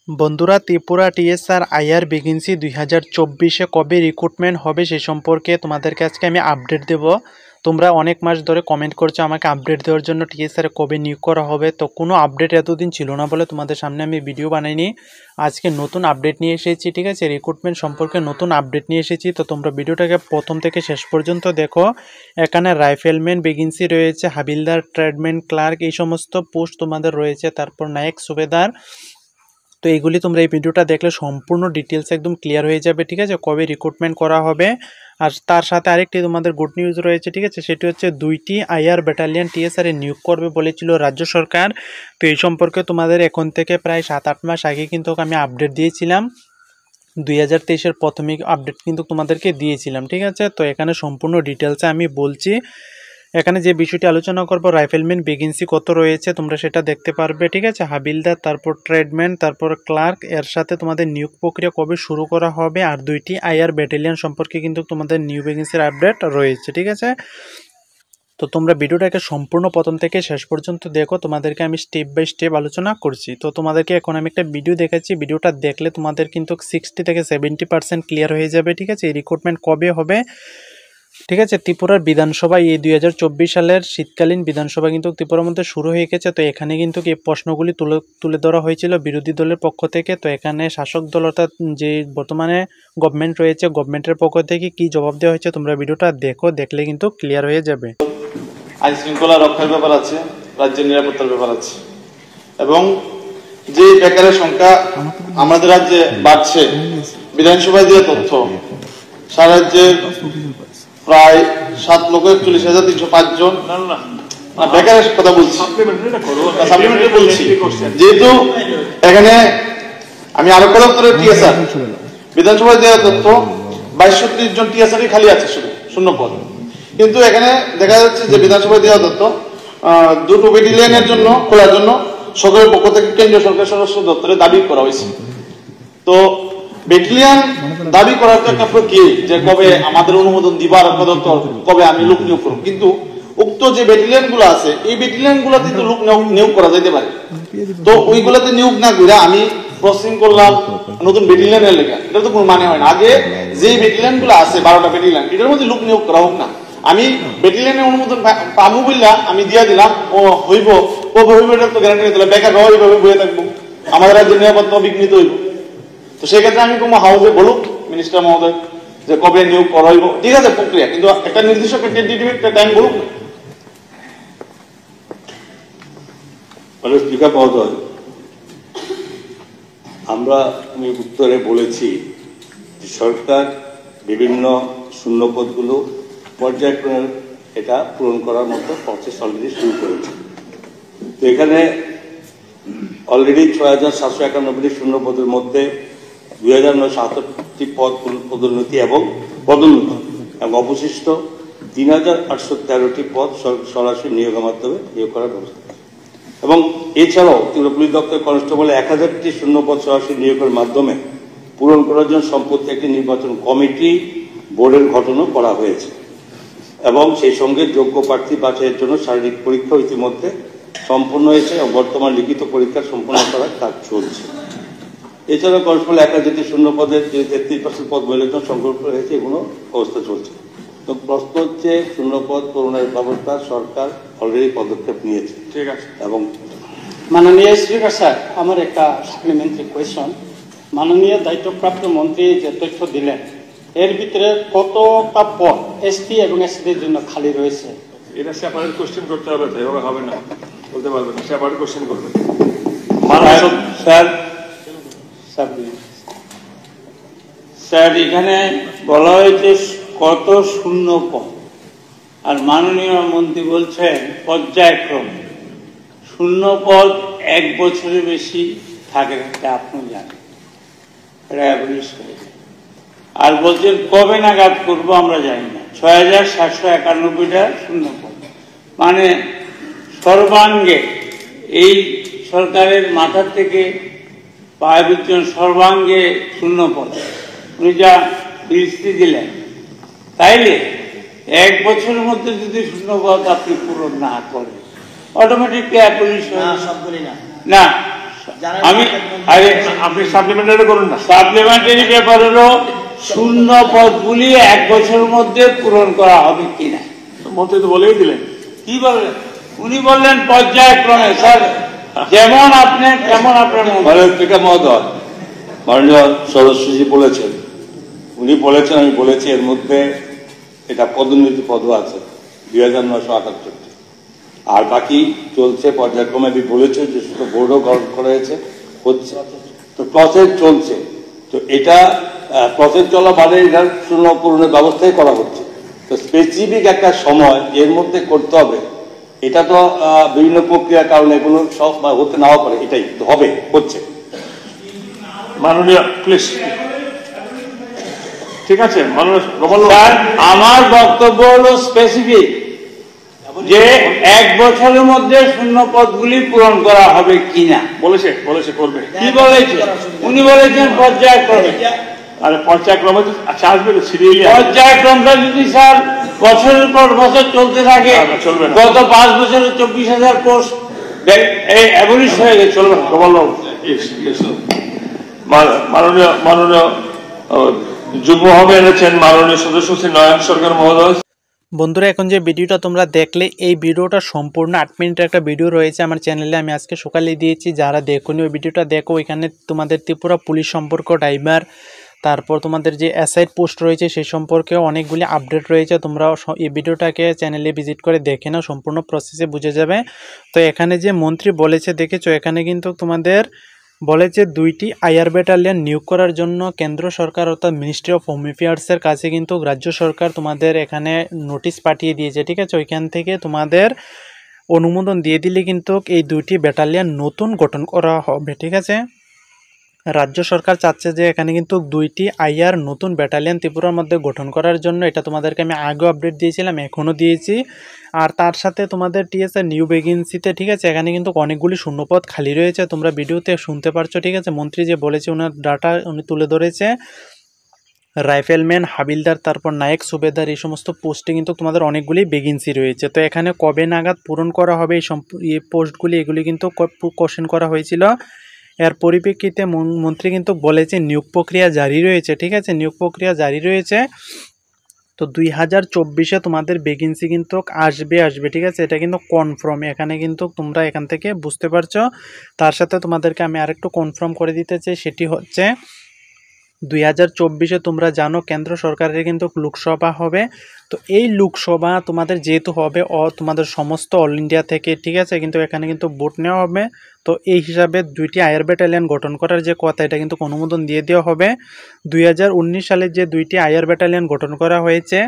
বন্ধুরা, Tripura TSR IR vacancy 2024-এ কবে recruitment হবে সে সম্পর্কে তোমাদেরকে আজকে আমি আপডেট দেব। তোমরা অনেক মাস ধরে কমেন্ট করছো আমাকে আপডেট দেওয়ার জন্য টিএসআর কবে নিয়োগ করা হবে। তো কোনো আপডেট এতদিন ছিল না বলে তোমাদের সামনে আমি ভিডিও বানাইনি। আজকে নতুন আপডেট নিয়ে এসেছি, ঠিক আছে? রিক্রুটমেন্ট সম্পর্কে নতুন আপডেট নিয়ে এসেছি। তো তোমরা ভিডিওটাকে প্রথম থেকে শেষ পর্যন্ত দেখো। এখানে রাইফেলম্যান ভ্যাকেন্সি রয়েছে, হাবিলদার, ট্রেডম্যান, ক্লার্ক, এই সমস্ত পোস্ট তোমাদের রয়েছে। তারপর নায়ক, সুবেদার। তো এইগুলি তোমরা এই ভিডিওটা দেখলে সম্পূর্ণ ডিটেলস একদম ক্লিয়ার হয়ে যাবে, ঠিক আছে? কবে রিক্রুটমেন্ট করা হবে। আর তার সাথে আরেকটি তোমাদের গুড নিউজ রয়েছে, ঠিক আছে? সেটি হচ্ছে 2টি আইআর ব্যাটালিয়ন টিএসআর নিয়োগ করবে বলেছিল রাজ্য সরকার। তো এই সম্পর্কে তোমাদের এখন থেকে প্রায় 7-8 মাস আগে কিন্তু আমি আপডেট দিয়েছিলাম। 2023-এর প্রাথমিক আপডেট কিন্তু তোমাদেরকে দিয়েছিলাম, ঠিক আছে? তো এখানে সম্পূর্ণ ডিটেলসে আমি বলছি। এখানে যে বিষয়টি আলোচনা করব, রাইফেলম্যান ভ্যাকেন্সি কত রয়েছে তোমরা সেটা দেখতে পারবে, ঠিক আছে? হাবিলদার, তারপর ট্রেডম্যান, তারপর ক্লার্ক, এর সাথে তোমাদের নিয়োগ প্রক্রিয়া কবে শুরু করা হবে, আর 2টি আইআর ব্যাটালিয়ন সম্পর্কে কিন্তু তোমাদের নিউ ভ্যাকেন্সির আপডেট রয়েছে, ঠিক আছে? তো তোমরা ভিডিওটাকে সম্পূর্ণ প্রথম থেকে শেষ পর্যন্ত দেখো, তোমাদেরকে আমি স্টেপ বাই স্টেপ আলোচনা করছি। তো তোমাদেরকে এখন আমি একটা ভিডিও দেখাচ্ছি, ভিডিওটা দেখলে তোমাদের কিন্তু 60 থেকে 70% ক্লিয়ার হয়ে যাবে, ঠিক আছে? এই রিক্রুটমেন্ট কবে হবে, ঠিক আছে? ত্রিপুরার বিধানসভা এই 2024 সালের শীতকালীন বিধানসভা কিন্তু ত্রিপুরার মধ্যে শুরু হয়ে গেছে। তো এখানে কিন্তু এই প্রশ্নগুলি তুলে ধরা হয়েছিল বিরোধী দলের পক্ষ থেকে। তো এখানে শাসক দল অর্থাৎ যে বর্তমানে গভর্নমেন্ট রয়েছে, গভর্নমেন্টের পক্ষ থেকে কি জবাব দেওয়া হয়েছে তোমরা ভিডিওটা দেখো, দেখলে কিন্তু ক্লিয়ার হয়ে যাবে। আইন শৃঙ্খলা রক্ষার ব্যাপার আছে, রাজ্যের নিরাপত্তার ব্যাপার আছে, এবং যে বেকারের সংখ্যা আমাদের রাজ্যে বাড়ছে, বিধানসভায় যে তথ্য সারা রাজ্যে প্রায় 7,41,305 জন বেকারের কথা বলছি, সাপ্লিমেন্টারি বলছি। যেহেতু এখানে আমি আরোগ্য দপ্তরের টিএসআর বিধানসভায় দেওয়া তথ্য 2230 জন টিএসআরই খালি আছে, শুধু শূন্য পদ। কিন্তু এখানে দেখা যাচ্ছে যে বিধানসভায় দেওয়া তথ্য 2টো ব্যাটালিয়নের জন্য খোলার জন্য সরকারের পক্ষ থেকে কেন্দ্রীয় সরকার স্বরাষ্ট্র দপ্তরে দাবি করা হয়েছে। তো ব্যাটালিয়ন দাবি করার তো একটা প্রক্রিয়া, যে কবে আমাদের অনুমোদন দিবার দপ্তর, কবে আমি লোক নিয়োগ করব। কিন্তু উক্ত যে ব্যাটালিয়ন গুলো আছে, এই ব্যাটালিয়ন গুলোতে তো লোক নিয়োগ করা যেতে পারে। তো ওইগুলোতে নিয়োগ না করে আমি প্রসেসিং করলাম নতুন ব্যাটালিয়নের লেখা, এটা তো কোনো মানে হয় না। আগে যে ব্যাটালিয়ন গুলো আছে 12টা ব্যাটালিয়ন, এটার মধ্যে লোক নিয়োগ করা হোক না। আমি ব্যাটালিয়নের অনুমোদন পাবো বললা আমি দিয়া দিলাম, ও হইব কবে হইব এটা তো গ্যারান্টি দিলাম, বেকার এইভাবে বয়ে থাকবো, আমাদের রাজ্যের নিরাপত্তা বিঘ্নিত হইব। তো সেক্ষেত্রে আমি কোনো হাউসে বলুক মিনিস্টার মহোদয় যে কবে নিয়োগ করা হইব, ঠিক আছে প্রক্রিয়া, কিন্তু একটা নির্দিষ্ট একটা টাইম বলুক না। স্পিকার মহোদয়, আমরা উত্তরে বলেছি যে সরকার বিভিন্ন শূন্যপদগুলো পর্যায়ক্রমে এটা পূরণ করার মতো প্রসেস অলরেডি শুরু করেছে। তো এখানে অলরেডি 6,791টি শূন্যপদের মধ্যে 2,977টি পদ পদোন্নতি এবং অবশিষ্ট 3,813টি পদ সরাসরি নিয়োগের মাধ্যমে নিয়োগ করার ব্যবস্থা। এবং এছাড়াও ত্রিপুরা পুলিশ দপ্তরের কনস্টেবলে 1000টি শূন্যপদ সরাসরি নিয়োগের মাধ্যমে পূরণ করার জন্য সম্প্রতি একটি নির্বাচন কমিটি বোর্ডের গঠনও করা হয়েছে, এবং সেই সঙ্গে যোগ্য প্রার্থী বাছাইয়ের জন্য শারীরিক পরীক্ষা ইতিমধ্যে সম্পন্ন হয়েছে এবং বর্তমান লিখিত পরীক্ষা সম্পন্ন করার কাজ চলছে। এছাড়া কনস্টেবল 1000টি শূন্যপদের যে 33% পদ মহিলার জন্য সংরক্ষণ হয়েছে, এগুলো অবস্থা চলছে। তো প্রশ্ন হচ্ছে, শূন্যপদ পূরণের ব্যবস্থা সরকার অলরেডি পদক্ষেপ নিয়েছে, ঠিক আছে? এবং মাননীয় স্পিকার স্যার, আমার একটা সাপ্লিমেন্টারি কোয়েশন। মাননীয় দায়িত্বপ্রাপ্ত মন্ত্রী যে তথ্য দিলেন, এর ভিতরে কতটা পদ এসটি এবং এসসিদের জন্য খালি রয়েছে? এটা সেপারেট কোশ্চেন করতে হবে, তাই হবে না, বলতে পারবে না, সেপারেট কোশ্চেন করবে। স্যার এখানে বলা হয়েছে কত শূন্য পদ, আর মাননীয় মন্ত্রী বলছেন পর্যায়ক্রমে। শূন্য পদ 1 বছরের বেশি থাকে না, আপনি জানেন, এটা অ্যাবলিশ করে। আর বলছেন কবে নাগাদ করবো আমরা জানি না। 6,791টা শূন্য পদ, মানে সর্বাঙ্গে এই সরকারের মাথার থেকে পায়ে পর্যন্ত সর্বাঙ্গে শূন্য পদ উনি যা দৃষ্টি দিলেন, তাইলে 1 বছরের মধ্যে যদি শূন্যপদ আপনি পূরণ না করেন, অটোমেটিকলি অ্যাবলিশ হয় না। আমি আরে আপনি সাপ্লিমেন্টারি করুন না। সাপ্লিমেন্টারি পেপার হলো শূন্য পদগুলি 1 বছরের মধ্যে পূরণ করা হবে কিনা। মন্ত্রী তো বলেই দিলেন। কি বললেন উনি? বললেন পর্যায়ক্রমে। স্যার যেমন আপনি তেমন আপনার মাননীয় স্পিকার মহোদয়, মাননীয় সদস্যজি বলেছেন, উনি বলেছেন, আমি বলেছি এর মধ্যে এটা পদোন্নতি পদও আছে 2978, আর বাকি চলছে পর্যায়ক্রমে। আমি বলেছি যে শুধু বোর্ডও গঠন করা হয়েছে, হচ্ছে তো প্রসেস চলছে। তো এটা প্রসেস চলা মানে এটার শূন্য পূরণের ব্যবস্থাই করা হচ্ছে। তো স্পেসিফিক একটা সময় এর মধ্যে করতে হবে, এটা তো বিভিন্ন প্রক্রিয়ার কারণে এগুলো সব হতে নাও পারে, এটাই হবে, হচ্ছে। মাননীয় প্লিজ, ঠিক আছে মাননীয় গোপাল। স্যার আমার বক্তব্য হলো স্পেসিফিক, যে 1 বছরের মধ্যে শূন্য পদগুলি পূরণ করা হবে কিনা। বলেছে করবে। কি বলেছে? উনি বলেছেন পর্যায়ক্রমে। আরে পর্যায়ক্রমে তো আচ্ছা আসবে তো সিরিয়ালি। পর্যায়ক্রমটা যদি স্যার বছরের পর বছর চলতে থাকে, চলবে না। গত 5 বছরে 24,000 পোস্ট অ্যাবলিশ হয়ে গেছে। চলবে না গোপাল বাবু। মাননীয় যুগ্ম হবে এনেছেন মাননীয় সদস্য শ্রী নয়ন সরকার মহোদয়। বন্ধুরা, এখন যে ভিডিওটা তোমরা দেখলে, এই ভিডিওটা সম্পূর্ণ 8 মিনিটের একটা ভিডিও রয়েছে আমার চ্যানেলে, আমি আজকে সকালে দিয়েছি। যারা দেখোনি ওই ভিডিওটা দেখো। এখানে তোমাদের ত্রিপুরা পুলিশ সম্পর্ক ড্রাইভার, তারপর তোমাদের যে অ্যাসাইড পোস্ট রয়েছে সেই সম্পর্কে অনেকগুলি আপডেট রয়েছে। তোমরা এই ভিডিওটাকে চ্যানেলে ভিজিট করে দেখে নাও, সম্পূর্ণ প্রসেসে বুঝে যাবে। তো এখানে যে মন্ত্রী বলেছে দেখেছো, এখানে কিন্তু তোমাদের বলেছে 2টি আইআর ব্যাটালিয়ন নিয়োগ করার জন্য কেন্দ্র সরকার অর্থাৎ মিনিস্ট্রি অফ হোম অ্যাফেয়ার্সের কাছে কিন্তু রাজ্য সরকার তোমাদের এখানে নোটিশ পাঠিয়ে দিয়েছে, ঠিক আছে। ওইখান থেকে তোমাদের অনুমোদন দিয়ে দিলে কিন্তু এই 2টি ব্যাটালিয়ন নতুন গঠন করা হবে, ঠিক আছে। রাজ্য সরকার চাচ্ছে যে এখানে কিন্তু 2টি আইআর নতুন ব্যাটালিয়ন ত্রিপুরার মধ্যে গঠন করার জন্য। এটা তোমাদেরকে আমি আগেও আপডেট দিয়েছিলাম, এখনও দিয়েছি। আর তার সাথে তোমাদের টিএসআর নিউ ভ্যাকেন্সিতে, ঠিক আছে, এখানে কিন্তু অনেকগুলি শূন্যপদ খালি রয়েছে, তোমরা ভিডিওতে শুনতে পারছো, ঠিক আছে। মন্ত্রী যে বলেছে ওনার ডাটা উনি তুলে ধরেছে, রাইফেলম্যান, হাবিলদার, তারপর নায়ক, সুবেদার, এই সমস্ত পোস্টে কিন্তু তোমাদের অনেকগুলি ভ্যাকেন্সি রয়েছে। তো এখানে কবে নাগাদ পূরণ করা হবে এই পোস্টগুলি, এগুলি কিন্তু কোশ্চেন করা হয়েছিল। এর পরিপ্রেক্ষিতে মন্ত্রী কিন্তু বলেছে নিয়োগ প্রক্রিয়া জারি রয়েছে, ঠিক আছে, নিয়োগ প্রক্রিয়া জারি রয়েছে। তো 2024-এ তোমাদের ভ্যাকেন্সি কিন্তু আসবে, ঠিক আছে, এটা কিন্তু কনফার্ম। এখানে কিন্তু তোমরা এখান থেকে বুঝতে পারছো। তার সাথে তোমাদেরকে আমি আরেকটু কনফার্ম করে দিতে চাই, সেটি হচ্ছে 2024-এ তোমরা জানো কেন্দ্র সরকারের কিন্তু লোকসভা হবে। তো এই লোকসভা তোমাদের যেহেতু হবে তোমাদের সমস্ত অল ইন্ডিয়া থেকে, ঠিক আছে, কিন্তু এখানে কিন্তু ভোট নেওয়া হবে। তো এই হিসাবে 2টি আইআর ব্যাটালিয়ন গঠন করার যে কথা, এটা কিন্তু অনুমোদন দিয়ে দেওয়া হবে। 2019 সালে যে 2টি আইআর ব্যাটালিয়ন গঠন করা হয়েছে,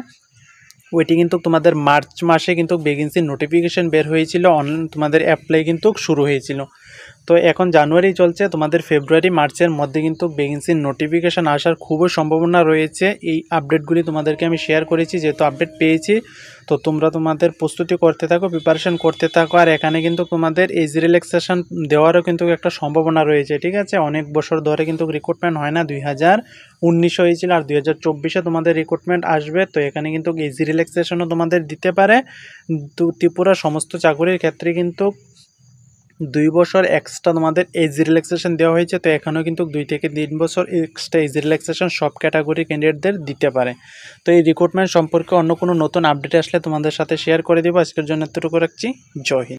ওইটি কিন্তু তোমাদের মার্চ মাসে কিন্তু ভ্যাকেন্সির নোটিফিকেশন বের হয়েছিল, তোমাদের অ্যাপ্লাই কিন্তু শুরু হয়েছিল। তো এখন জানুয়ারি চলছে, তোমাদের ফেব্রুয়ারি মার্চের মধ্যে কিন্তু ভ্যাকেন্সির নোটিফিকেশান আসার খুবই সম্ভাবনা রয়েছে। এই আপডেটগুলি তোমাদেরকে আমি শেয়ার করেছি, যেহেতু আপডেট পেয়েছি। তো তোমরা তোমাদের প্রস্তুতি করতে থাকো, প্রিপারেশন করতে থাকো। আর এখানে কিন্তু তোমাদের এজ রিল্যাক্সেশন দেওয়ারও কিন্তু একটা সম্ভাবনা রয়েছে, ঠিক আছে। অনেক বছর ধরে কিন্তু রিক্রুটমেন্ট হয় না, 2019 হয়েছিল, আর 2024-এ তোমাদের রিক্রুটমেন্ট আসবে। তো এখানে কিন্তু এজ রিল্যাক্সেশনও তোমাদের দিতে পারে। তো ত্রিপুরার সমস্ত চাকরির ক্ষেত্রে কিন্তু 2 বছর এক্সট্রা তোমাদের এজ রিল্যাক্সেশন দেওয়া হয়েছে। তো এখানেও কিন্তু 2 থেকে 3 বছর এক্সট্রা এজ রিল্যাক্সেশন সব ক্যাটাগরি ক্যান্ডিডেটদের দিতে পারে। তো এই রিক্রুটমেন্ট সম্পর্কে অন্য কোনো নতুন আপডেট আসলে তোমাদের সাথে শেয়ার করে দেবো। আজকের জন্য এতটুকু রাখছি। জয় হিন্দ।